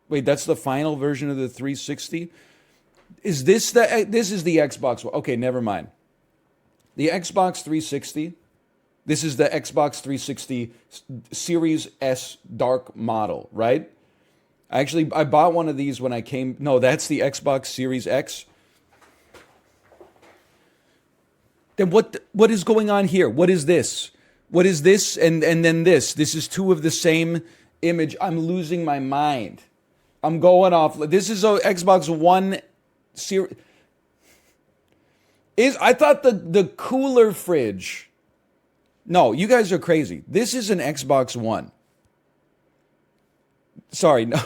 Wait, that's the final version of the 360? This is the Xbox One. Okay, never mind. The Xbox 360. This is the Xbox 360 Series S Dark model, right? I bought one of these when I came. No, that's the Xbox Series X. Then what is going on here? What is this? What is this? And then this. This is two of the same image. I'm losing my mind. I'm going off. This is a Xbox One series. I thought the cooler fridge. No, you guys are crazy. This is an Xbox One. Sorry, no.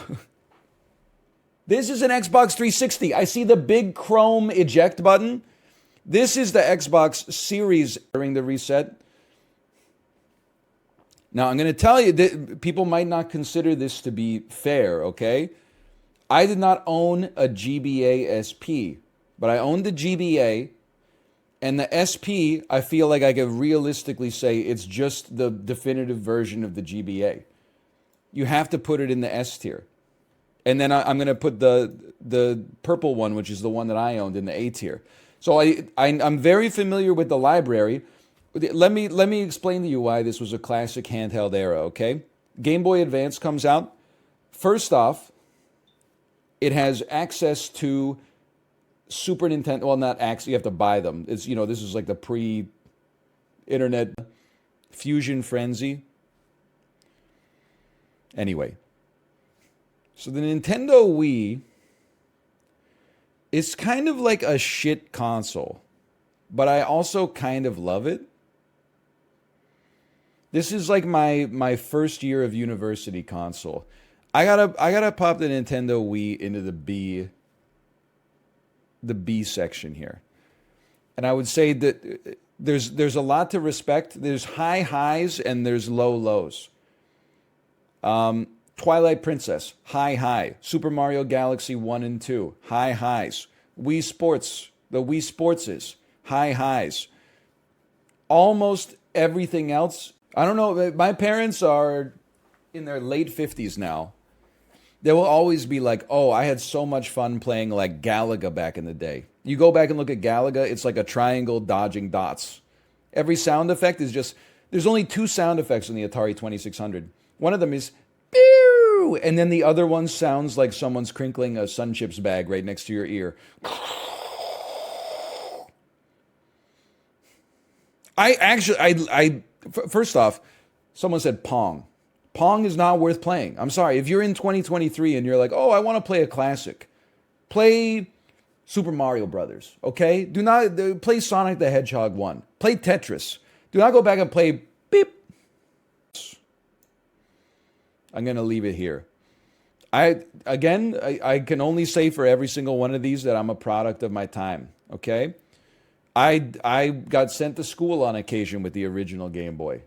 This is an Xbox 360. I see the big chrome eject button. This is the Xbox Series during the reset. Now, I'm going to tell you that people might not consider this to be fair, okay? I did not own a GBA SP, but I owned the GBA, and the SP, I feel like I could realistically say it's just the definitive version of the GBA. You have to put it in the S tier. And then I'm going to put the purple one, which is the one that I owned, in the A tier. So I'm very familiar with the library. Let me explain to you why this was a classic handheld era, okay? Game Boy Advance comes out. First off, it has access to Super Nintendo. Well, not access. You have to buy them. It's, this is like the pre-internet Fusion Frenzy. Anyway, so the Nintendo Wii is kind of like a shit console, but I also kind of love it. This is like my first year of university console. I gotta pop the Nintendo Wii into the B section here. And I would say that there's a lot to respect. There's high highs and there's low lows. Twilight Princess, high high. Super Mario Galaxy 1 and 2, high highs. Wii Sports, the Wii Sportses, high highs. Almost everything else, I don't know, my parents are in their late 50s now. They will always be like, oh, I had so much fun playing like Galaga back in the day. You go back and look at Galaga, it's like a triangle dodging dots. Every sound effect is just, there's only two sound effects in the Atari 2600. One of them is, pew, and then the other one sounds like someone's crinkling a Sun Chips bag right next to your ear. First off, someone said Pong. Pong is not worth playing. I'm sorry. If you're in 2023 and you're like, oh, I want to play a classic, play Super Mario Brothers, okay? Do not play Sonic the Hedgehog 1. Play Tetris. Do not go back and play beep. I'm going to leave it here. I can only say for every single one of these that I'm a product of my time, okay? I got sent to school on occasion with the original Game Boy.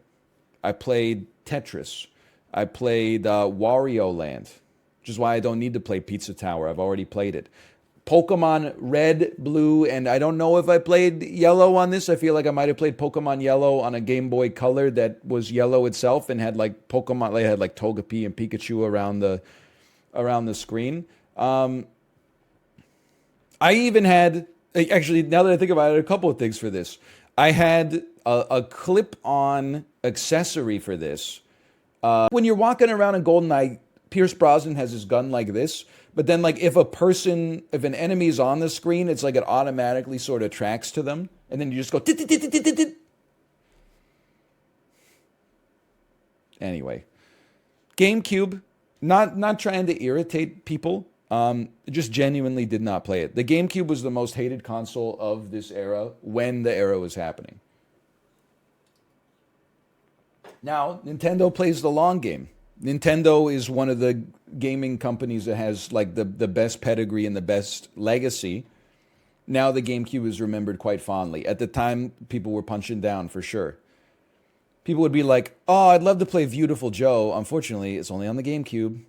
I played Tetris. I played Wario Land, which is why I don't need to play Pizza Tower. I've already played it. Pokemon Red, Blue, and I don't know if I played Yellow on this. I feel like I might have played Pokemon Yellow on a Game Boy Color that was yellow itself and had like Pokemon, they had like Togepi and Pikachu around the screen. I even had, actually, now that I think about it, a couple of things for this. I had a clip-on accessory for this. When you're walking around in GoldenEye, Pierce Brosnan has his gun like this, but then like if an enemy is on the screen, it's like it automatically sort of tracks to them, and then you just go tit, tit, tit, tit, tit, tit. Anyway, GameCube, not trying to irritate people, just genuinely did not play it. The GameCube was the most hated console of this era when the era was happening. Now, Nintendo plays the long game. Nintendo is one of the gaming companies that has like the best pedigree and the best legacy. Now the GameCube is remembered quite fondly. At the time, people were punching down for sure. People would be like, oh, I'd love to play Beautiful Joe. Unfortunately, it's only on the GameCube.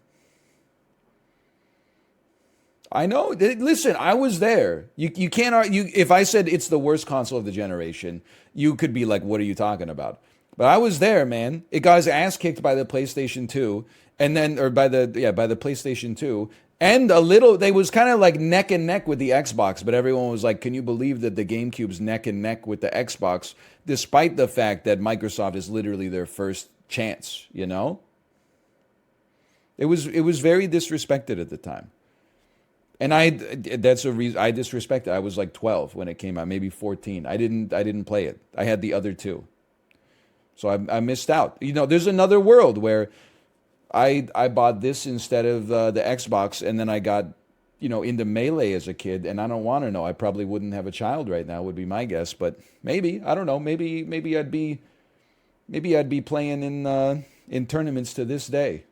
I know. Listen, I was there. You can't argue. If I said it's the worst console of the generation, you could be like, what are you talking about? But I was there, man. It got his ass kicked by the PlayStation 2, and then or by the PlayStation 2. And a little, they was kind of like neck and neck with the Xbox, but everyone was like, "Can you believe that the GameCube's neck and neck with the Xbox, despite the fact that Microsoft is literally their first chance?" You know, it was very disrespected at the time, and that's a reason I disrespected. I was like 12 when it came out, maybe 14. I didn't play it. I had the other two, so I missed out. You know, there's another world where I bought this instead of the Xbox, and then I got, into Melee as a kid, and I don't want to know. I probably wouldn't have a child right now, would be my guess, but maybe, I don't know. Maybe I'd be playing in tournaments to this day.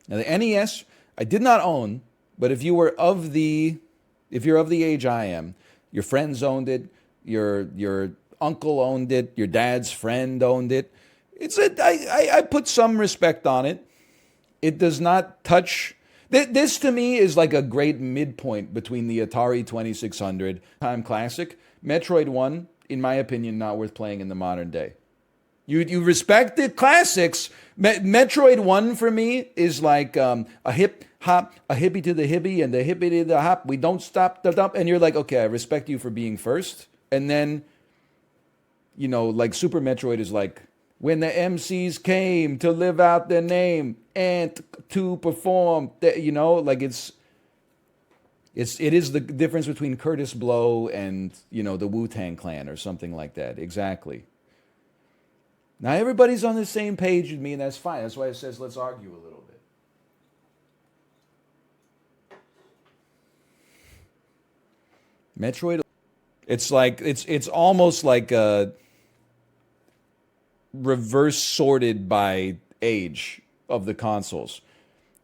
Now the NES I did not own, but if you're of the age I am, your friends owned it, your uncle owned it, your dad's friend owned it. I put some respect on it. It does not touch. This to me is like a great midpoint between the Atari 2600 time classic. Metroid 1, in my opinion, not worth playing in the modern day. You respect the classics. Metroid 1 for me is like a hip hop, a hippie to the hippie, and the hippie to the hop. We don't stop the dump. And you're like, okay, I respect you for being first. And then, like Super Metroid is like, when the MCs came to live out their name and to perform, like it is the difference between Curtis Blow and, the Wu-Tang Clan or something like that. Exactly. Now everybody's on the same page with me, and that's fine. That's why it says let's argue a little bit. Metroid, it's almost like a reverse sorted by age of the consoles.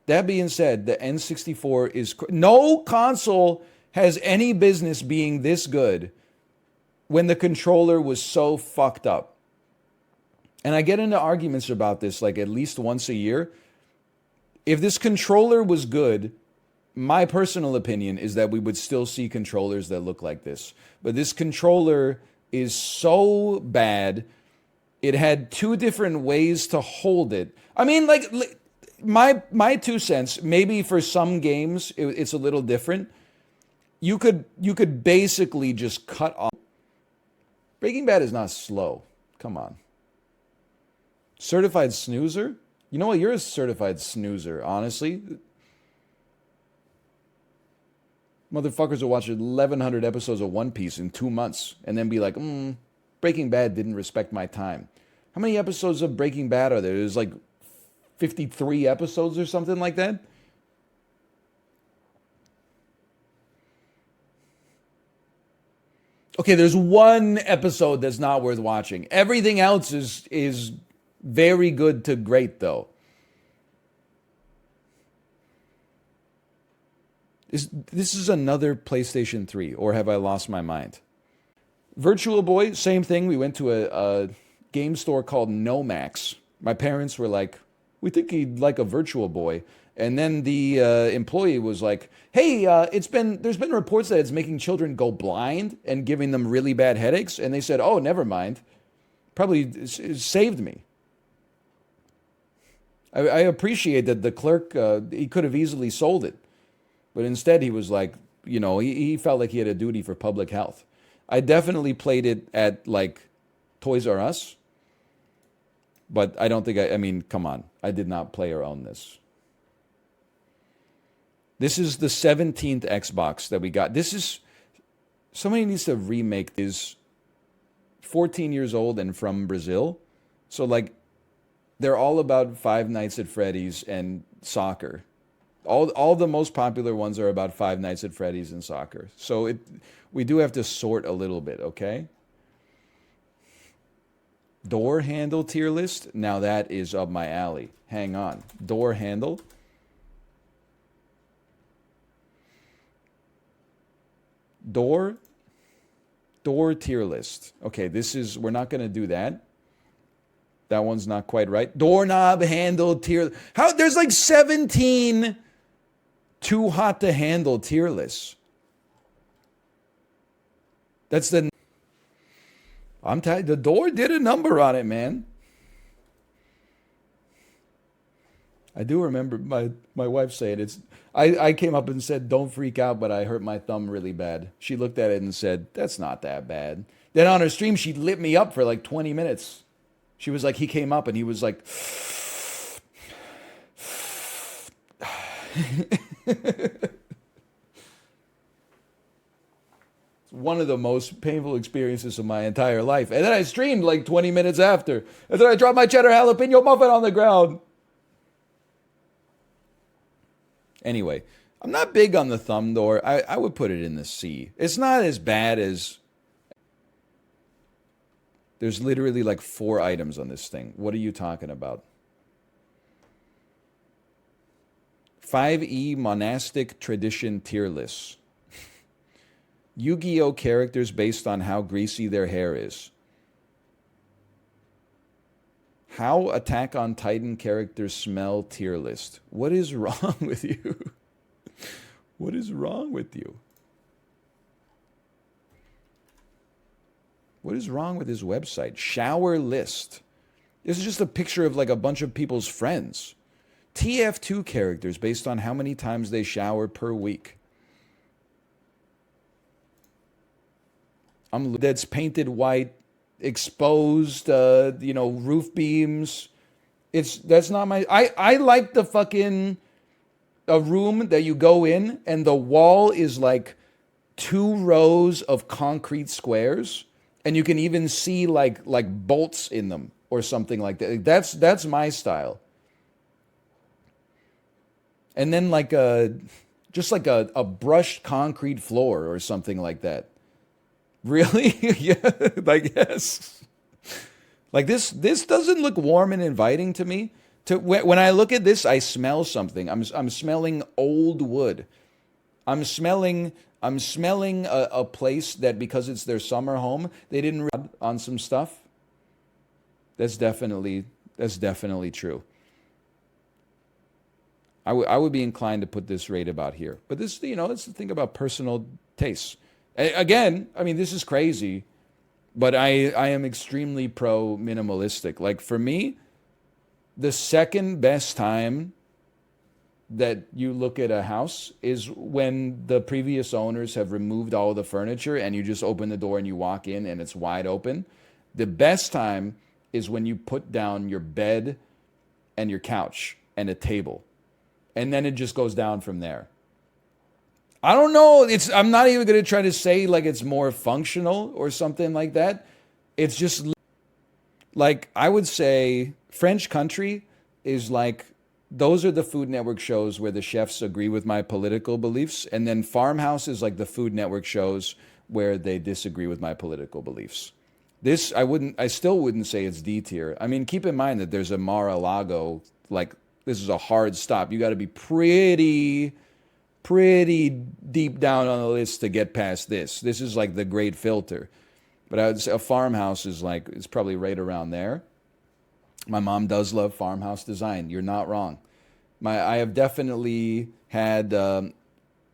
That being said, the N64 is no console has any business being this good when the controller was so fucked up. And I get into arguments about this like at least once a year. If this controller was good, my personal opinion is that we would still see controllers that look like this. But this controller is so bad. It had two different ways to hold it. I mean, like my 2 cents. Maybe for some games it's a little different. You could basically just cut off. Breaking Bad is not slow. Come on. Certified snoozer? You know what? You're a certified snoozer, honestly. Motherfuckers will watch 1,100 episodes of One Piece in 2 months and then be like, Breaking Bad didn't respect my time. How many episodes of Breaking Bad are there? There's like 53 episodes or something like that. Okay, there's one episode that's not worth watching. Everything else is very good to great, though. This is another PlayStation 3, or have I lost my mind? Virtual Boy, same thing. We went to a game store called Nomax. My parents were like, we think he'd like a Virtual Boy. And then the employee was like, hey, there's been reports that it's making children go blind and giving them really bad headaches. And they said, oh, never mind. Probably it saved me. I appreciate that the clerk, he could have easily sold it. But instead he was like, he felt like he had a duty for public health. I definitely played it at like Toys R Us. But I don't think I mean, come on. I did not play or own this. This is the 17th Xbox that we got. Somebody needs to remake this. 14 years old and from Brazil. So like, they're all about Five Nights at Freddy's and soccer. All the most popular ones are about Five Nights at Freddy's and soccer. So we do have to sort a little bit, okay? Door handle tier list. Now that is up my alley. Hang on. Door handle. Door tier list. Okay, we're not going to do that. That one's not quite right. Doorknob handle tier. There's like 17 too hot to handle tier lists. I'm telling you, the door did a number on it, man. I do remember my wife saying it's. I came up and said, "Don't freak out," but I hurt my thumb really bad. She looked at it and said, "That's not that bad." Then on her stream, she lit me up for like 20 minutes. She was like, he came up and he was like, it's one of the most painful experiences of my entire life. And then I streamed like 20 minutes after. And then I dropped my cheddar jalapeno muffin on the ground. Anyway, I'm not big on the thumb door. I would put it in the C. It's not as bad as. There's literally like 4 items on this thing. What are you talking about? 5E monastic tradition tier list. Yu-Gi-Oh characters based on how greasy their hair is. How Attack on Titan characters smell tier list. What is wrong with you? What is wrong with you? What is wrong with his website? Shower list. This is just a picture of like a bunch of people's friends. TF2 characters based on how many times they shower per week. That's painted white, exposed, roof beams. That's not my. I like the fucking a room that you go in and the wall is like 2 rows of concrete squares, and you can even see like bolts in them or something like that. That's my style. And then like just like a brushed concrete floor or something like that. Really? Yeah, like yes. Like this doesn't look warm and inviting to me. When I look at this, I smell something. I'm smelling old wood. I'm smelling a place that because it's their summer home, they didn't rub on some stuff. That's definitely true. I would be inclined to put this right about here. But this, it's the thing about personal tastes. Again, I mean, this is crazy, but I am extremely pro minimalistic. Like for me, the second best time that you look at a house is when the previous owners have removed all the furniture and you just open the door and you walk in and it's wide open. The best time is when you put down your bed and your couch and a table. And then it just goes down from there. I don't know. I'm not even going to try to say like it's more functional or something like that. It's just like I would say French Country is like those are the Food Network shows where the chefs agree with my political beliefs, and then Farmhouse is like the Food Network shows where they disagree with my political beliefs. This I still wouldn't say it's D tier. I mean, keep in mind that there's a Mar-a-Lago, like this is a hard stop. You got to be pretty deep down on the list to get past this. This is like the great filter. But I would say a Farmhouse is like, it's probably right around there. My mom does love farmhouse design. You're not wrong. I have definitely had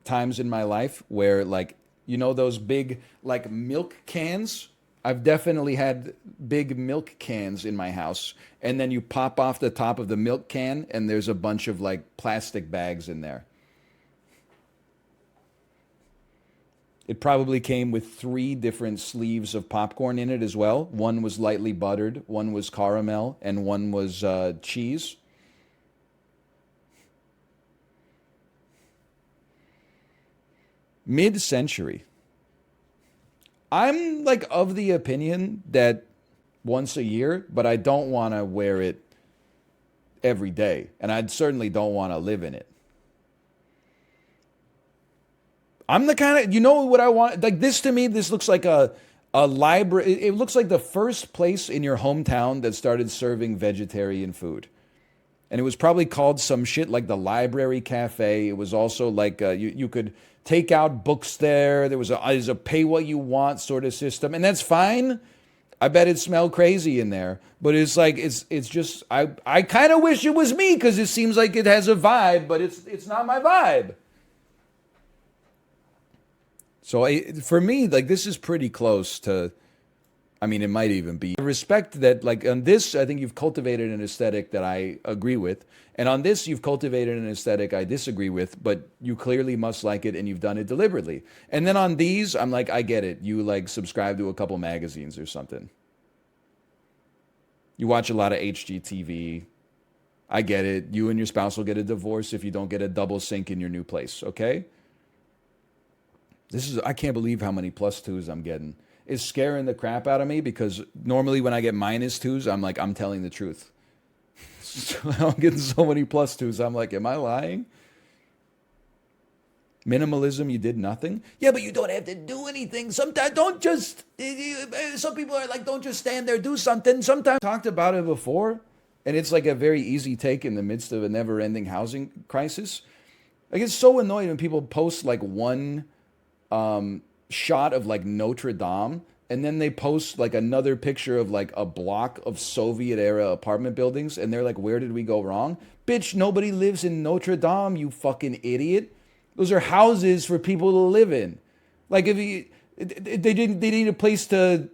times in my life where like, those big like milk cans? I've definitely had big milk cans in my house. And then you pop off the top of the milk can and there's a bunch of like plastic bags in there. It probably came with 3 different sleeves of popcorn in it as well. One was lightly buttered, one was caramel, and one was cheese. Mid-century. I'm like of the opinion that once a year, but I don't want to wear it every day. And I certainly don't want to live in it. I'm the kind of, what I want? Like this to me, this looks like a library. It looks like the first place in your hometown that started serving vegetarian food. And it was probably called some shit like the Library Cafe. It was also like you could take out books there. There's a pay what you want sort of system. And that's fine. I bet it smelled crazy in there. But it's like, it's just, I kind of wish it was me because it seems like it has a vibe, but it's not my vibe. So for me, like this is pretty close to, I mean, it might even be. I respect that, like, on this, I think you've cultivated an aesthetic that I agree with. And on this, you've cultivated an aesthetic I disagree with, but you clearly must like it and you've done it deliberately. And then on these, I'm like, I get it. You, like, subscribe to a couple magazines or something. You watch a lot of HGTV. I get it. You and your spouse will get a divorce if you don't get a double sink in your new place, okay? I can't believe how many plus twos I'm getting. It's scaring the crap out of me because normally when I get minus twos, I'm like, I'm telling the truth. So I'm getting so many plus twos. I'm like, am I lying? Minimalism, you did nothing? Yeah, but you don't have to do anything. Sometimes don't just, some people are like, don't just stand there, do something. Sometimes talked about it before, and it's like a very easy take in the midst of a never-ending housing crisis. I get so annoyed when people post like one shot of like Notre Dame, and then they post like another picture of like a block of Soviet era apartment buildings, and they're like, where did we go wrong? Bitch, nobody lives in Notre Dame, you fucking idiot. Those are houses for people to live in. Like if you, they need a place to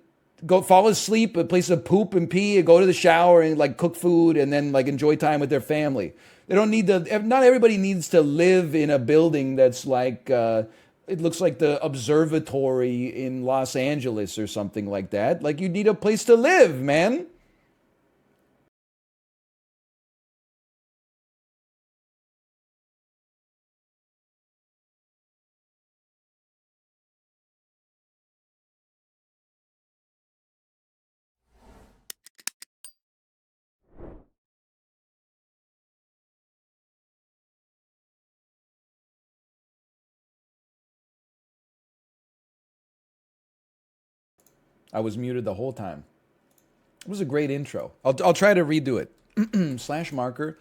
go fall asleep, a place to poop and pee, and go to the shower and like cook food and then like enjoy time with their family. They don't need to, not everybody needs to live in a building that's like, it looks like the observatory in Los Angeles or something like that. Like, you need a place to live, man. I was muted the whole time. It was a great intro. I'll try to redo it. Slash marker,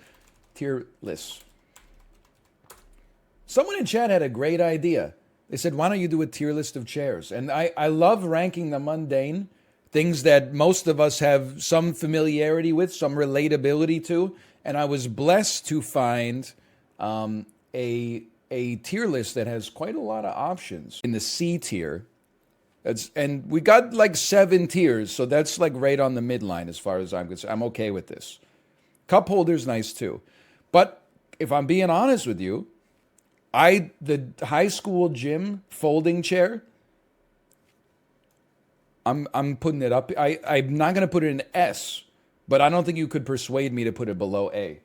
tier list. Someone in chat had a great idea. They said, why don't you do a tier list of chairs? And I love ranking the mundane, things that most of us have some familiarity with, some relatability to. And I was blessed to find a tier list that has quite a lot of options. In the C tier, and we got like 7 tiers, so that's like right on the midline as far as I'm concerned. I'm okay with this. Cup holder's nice too. But if I'm being honest with you, the high school gym folding chair, I'm putting it up. I'm not gonna put it in S, but I don't think you could persuade me to put it below A.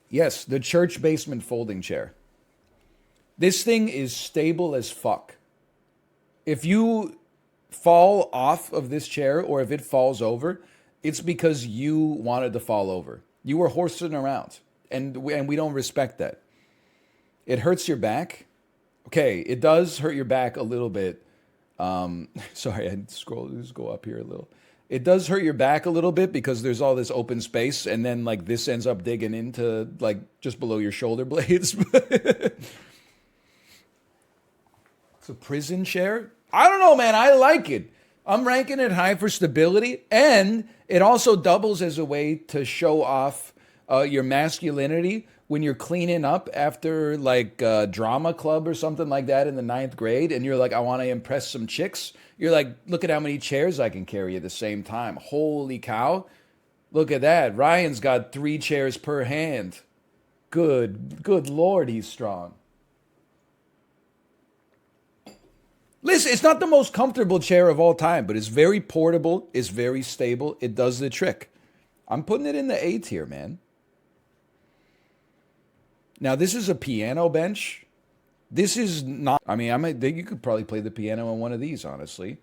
Yes, the church basement folding chair. This thing is stable as fuck. If you fall off of this chair or if it falls over, it's because you wanted to fall over. You were horsing around, and we don't respect that. It hurts your back. Okay, it does hurt your back a little bit. Sorry, I just go up here a little. It does hurt your back a little bit because there's all this open space, and then like this ends up digging into like just below your shoulder blades. It's a prison chair. I don't know, man. I like it. I'm ranking it high for stability, and it also doubles as a way to show off your masculinity when you're cleaning up after like drama club or something like that in the 9th grade, and you're like, I want to impress some chicks. You're like, look at how many chairs I can carry at the same time. Holy cow. Look at that. Ryan's got 3 chairs per hand. Good Lord, he's strong. Listen, it's not the most comfortable chair of all time, but it's very portable. It's very stable. It does the trick. I'm putting it in the A tier, man. Now, this is a piano bench. This is not, I mean, you could probably play the piano on one of these, honestly.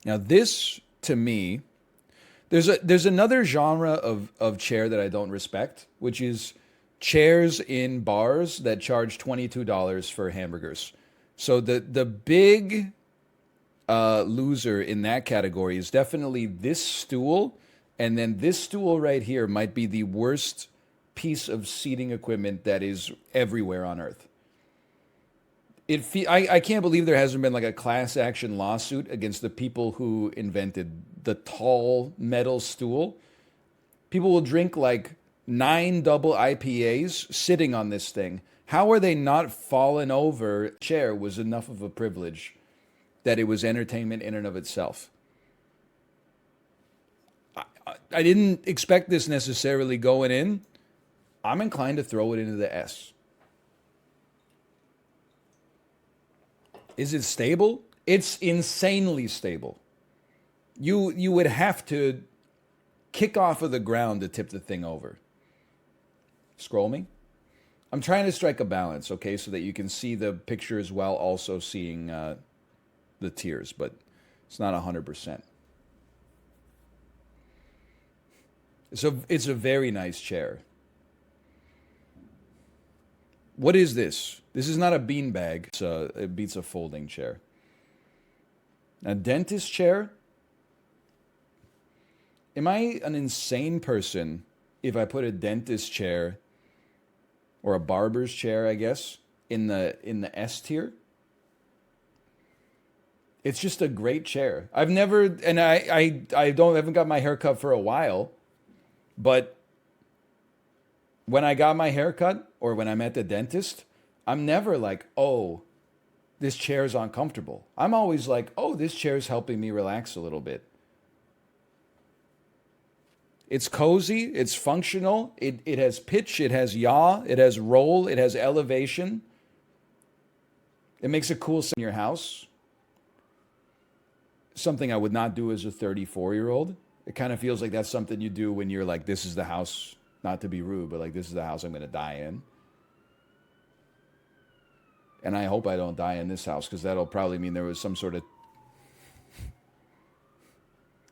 Now, this, to me, there's another genre of chair that I don't respect, which is chairs in bars that charge $22 for hamburgers. So the big loser in that category is definitely this stool, and then this stool right here might be the worst piece of seating equipment that is everywhere on earth. I can't believe there hasn't been like a class action lawsuit against the people who invented the tall metal stool. People will drink like 9 double IPAs sitting on this thing. How are they not falling over? Chair was enough of a privilege that it was entertainment in and of itself. I didn't expect this necessarily going in. I'm inclined to throw it into the S. Is it stable? It's insanely stable. You would have to kick off of the ground to tip the thing over. Scroll me. I'm trying to strike a balance, okay, so that you can see the pictures while also seeing the tiers, but it's not 100%. It's a very nice chair. What is this? This is not a beanbag. It beats a folding chair. A dentist chair? Am I an insane person if I put a dentist chair or a barber's chair, I guess, in the S tier? It's just a great chair. I've never, and I haven't got my hair cut for a while, but when I got my hair cut or when I'm at the dentist, I'm never like, oh, this chair is uncomfortable. I'm always like, oh, this chair is helping me relax a little bit. It's cozy, it's functional, it has pitch, it has yaw, it has roll, it has elevation. It makes a cool sound in your house. Something I would not do as a 34-year-old. It kind of feels like that's something you do when you're like, this is the house, not to be rude, but like, this is the house I'm going to die in. And I hope I don't die in this house, because that'll probably mean there was some sort of...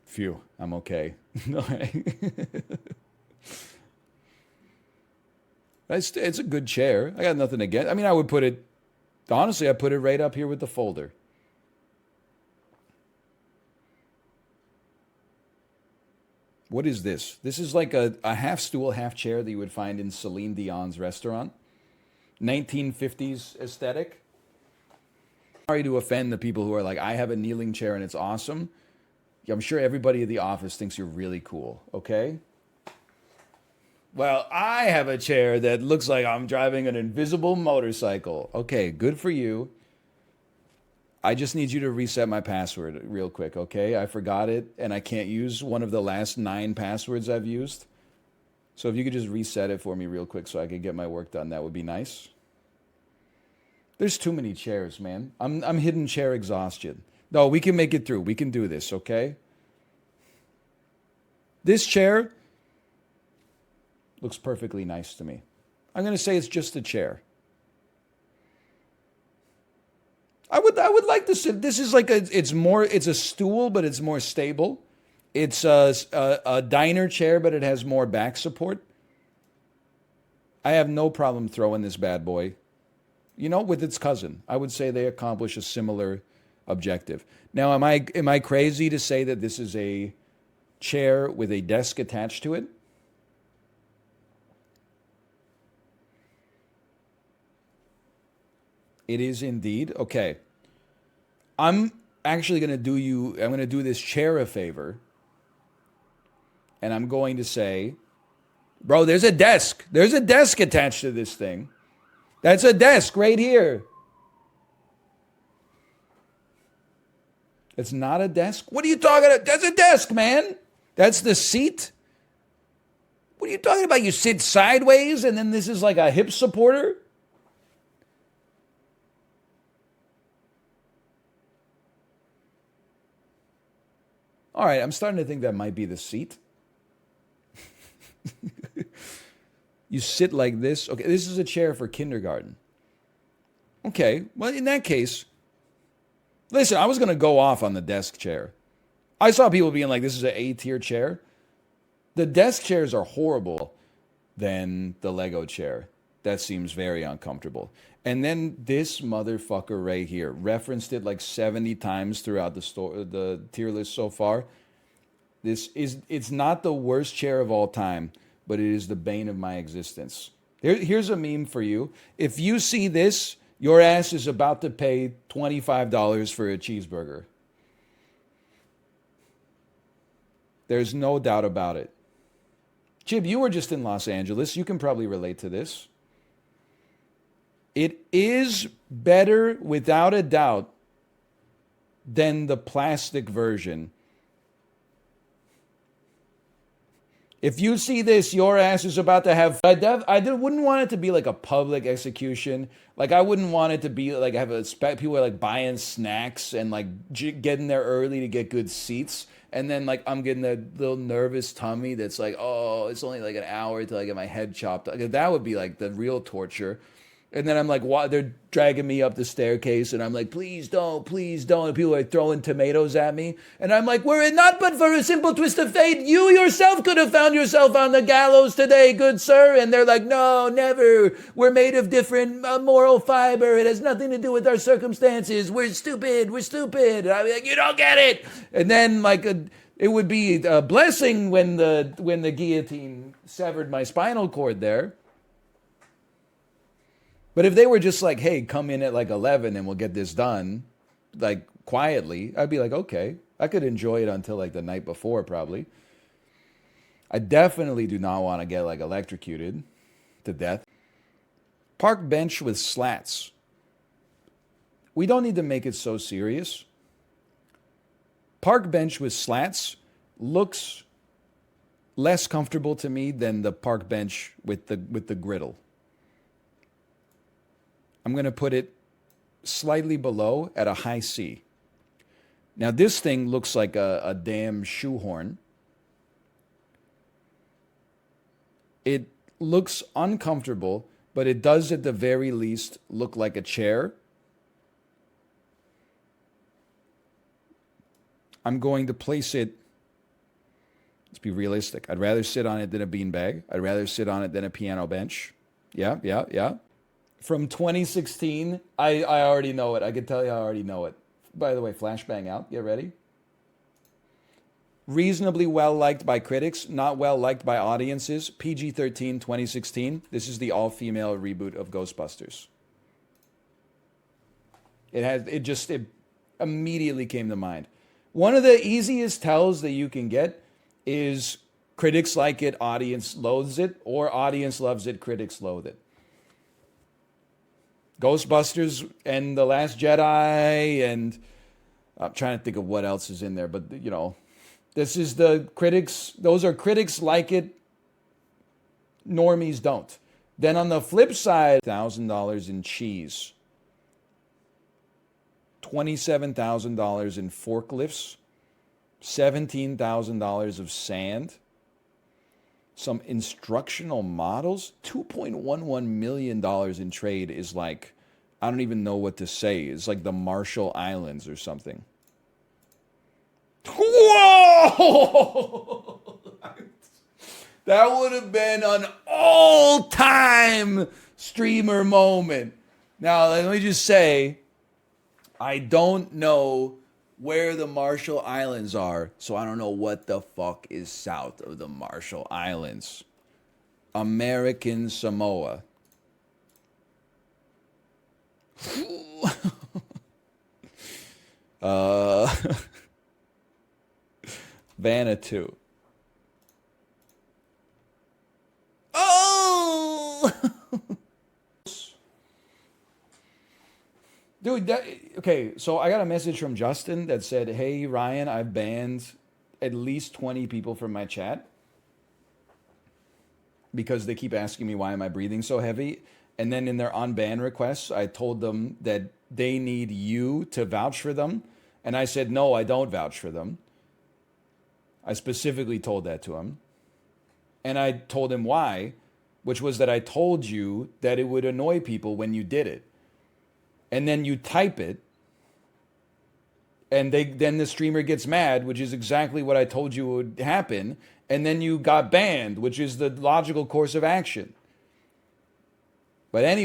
Phew, I'm okay. It's a good chair. I got nothing against. I mean, I would put it, honestly, I put it right up here with the folder. What is this? This is like a half stool, half chair that you would find in Celine Dion's restaurant. 1950s aesthetic. Sorry to offend the people who are like, I have a kneeling chair and it's awesome. I'm sure everybody at the office thinks you're really cool, okay? Well, I have a chair that looks like I'm driving an invisible motorcycle. Okay, good for you. I just need you to reset my password real quick, okay? I forgot it, and I can't use one of the last 9 passwords I've used. So if you could just reset it for me real quick so I could get my work done, that would be nice. There's too many chairs, man. I'm hidden chair exhaustion. No, we can make it through. We can do this, okay? This chair looks perfectly nice to me. I'm going to say it's just a chair. I would like to sit. This is like it's a stool, but it's more stable. It's a diner chair, but it has more back support. I have no problem throwing this bad boy, with its cousin. I would say they accomplish a similar objective. Now, am I crazy to say that this is a chair with a desk attached to it? It is indeed. Okay. I'm actually going to do this chair a favor. And I'm going to say, bro, there's a desk. There's a desk attached to this thing. That's a desk right here. It's not a desk? What are you talking about? That's a desk, man. That's the seat. What are you talking about? You sit sideways and then this is like a hip supporter? All right, I'm starting to think that might be the seat. You sit like this. Okay, this is a chair for kindergarten. Okay, well, in that case, listen, I was going to go off on the desk chair. I saw people being like, this is an A-tier chair. The desk chairs are horrible than the Lego chair. That seems very uncomfortable. And then this motherfucker right here, referenced it like 70 times throughout the tier list so far. It's not the worst chair of all time, but it is the bane of my existence. Here's a meme for you. If you see this, your ass is about to pay $25 for a cheeseburger. There's no doubt about it. Jib, you were just in Los Angeles. You can probably relate to this. It is better, without a doubt, than the plastic version. If you see this, your ass is about to have. Wouldn't want it to be like a public execution. Like I wouldn't want it to be like have a people are like buying snacks and like getting there early to get good seats, and then like I'm getting a little nervous tummy that's like, oh, it's only like an hour till I get my head chopped. Like, that would be like the real torture. And then I'm like, why they're dragging me up the staircase, and I'm like, please don't, please don't. And people are throwing tomatoes at me, and I'm like, were it not but for a simple twist of fate, you yourself could have found yourself on the gallows today, good sir. And they're like, no, never. We're made of different moral fiber. It has nothing to do with our circumstances. We're stupid. We're stupid. And I'm like, you don't get it. And then like it would be a blessing when the guillotine severed my spinal cord there. But if they were just like, hey, come in at like 11 and we'll get this done, like quietly, I'd be like, okay, I could enjoy it until like the night before probably. I definitely do not want to get like electrocuted to death. Park bench with slats. We don't need to make it so serious. Park bench with slats looks less comfortable to me than the park bench with the griddle. I'm going to put it slightly below at a high C. Now this thing looks like a damn shoehorn. It looks uncomfortable, but it does at the very least look like a chair. I'm going to place it, let's be realistic. I'd rather sit on it than a beanbag. I'd rather sit on it than a piano bench. Yeah. From 2016, I already know it. I can tell you I already know it. By the way, flashbang out. Get ready. Reasonably well liked by critics, not well liked by audiences. PG-13, 2016. This is the all-female reboot of Ghostbusters. It immediately came to mind. One of the easiest tells that you can get is critics like it, audience loathes it, or audience loves it, critics loathe it. Ghostbusters and The Last Jedi, and I'm trying to think of what else is in there, but you know, this is the critics, those are critics like it, normies don't. Then on the flip side, $1,000 in cheese, $27,000 in forklifts, $17,000 of sand, some instructional models, $2.11 million in trade is like, I don't even know what to say. It's like the Marshall Islands or something. Whoa! That would have been an all-time streamer moment. Now, let me just say, I don't know where the Marshall Islands are, so I don't know what the fuck is south of the Marshall Islands. American Samoa. Vanuatu. Oh! Dude, okay, so I got a message from Justin that said, hey, Ryan, I've banned at least 20 people from my chat because they keep asking me why am I breathing so heavy. And then in their unban requests, I told them that they need you to vouch for them. And I said, no, I don't vouch for them. I specifically told that to him. And I told him why, which was that I told you that it would annoy people when you did it. And then you type it, and then the streamer gets mad, which is exactly what I told you would happen, and then you got banned, which is the logical course of action. But anyway.